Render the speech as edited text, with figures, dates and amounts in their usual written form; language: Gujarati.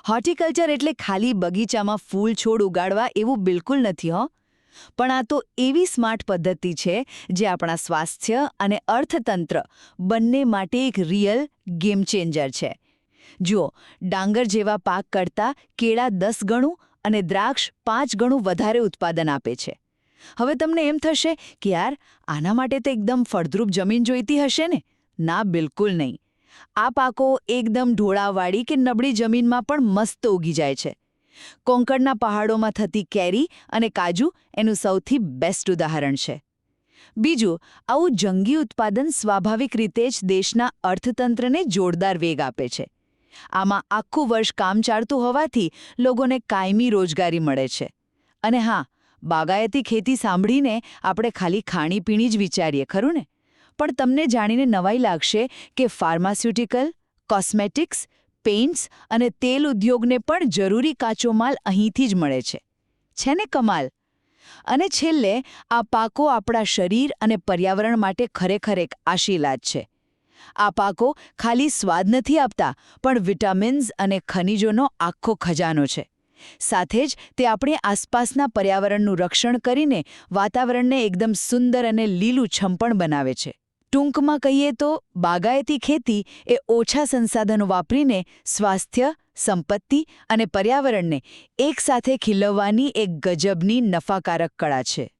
હોર્ટિકલ્ચર એટલે ખાલી બગીચામાં ફૂલ છોડ ઉગાડવા એવું બિલકુલ નથી હો. પણ આ તો એવી સ્માર્ટ પદ્ધતિ છે જે આપણા સ્વાસ્થ્ય અને અર્થતંત્ર બંને માટે એક રિયલ ગેમ ચેન્જર છે. જુઓ, ડાંગર જેવા પાક કરતાં કેળા 10 ગણું અને દ્રાક્ષ 5 ગણું વધારે ઉત્પાદન આપે છે. હવે તમને એમ થશે કે યાર, આના માટે તો એકદમ ફળદ્રુપ જમીન જોઈતી હશે ને? ના, બિલકુલ નહીં. આ પાકો એકદમ ઢોળાવવાળી કે નબળી જમીનમાં પણ મસ્ત ઉગી જાય છે. કોંકણના પહાડોમાં થતી કેરી અને કાજુ એનું સૌથી બેસ્ટ ઉદાહરણ છે. બીજું, આવું જંગી ઉત્પાદન સ્વાભાવિક રીતે જ દેશના અર્થતંત્રને જોરદાર વેગ આપે છે. આમાં આખું વર્ષ કામ ચાલતું હોવાથી લોકોને કાયમી રોજગારી મળે છે. અને હા, બાગાયતી ખેતી સાંભળીને આપણે ખાલી ખાણીપીણી જ વિચારીએ, ખરું ને? પણ તમને જાણીને નવાઈ લાગશે કે ફાર્માસ્યુટિકલ, કોસ્મેટિક્સ, પેઇન્ટ્સ અને તેલ ઉદ્યોગને પણ જરૂરી કાચો માલ અહીંથી જ મળે છે. છે ને કમાલ? અને છેલ્લે, આ પાકો આપણા શરીર અને પર્યાવરણ માટે ખરેખર એક આશીર્વાદ છે. આ પાકો ખાલી સ્વાદ નથી આપતા, પણ વિટામિન્સ અને ખનિજોનો આખો ખજાનો છે. સાથે જ તે આપણી આસપાસના પર્યાવરણનું રક્ષણ કરીને વાતાવરણને એકદમ સુંદર અને લીલુંછમ પણ બનાવે છે. ટૂંકમાં કહીએ તો બાગાયતી ખેતી એ ઓછા સંસાધનો વાપરીને સ્વાસ્થ્ય, સંપત્તિ અને પર્યાવરણને એકસાથે ખીલવવાની એક ગજબની નફાકારક કળા છે.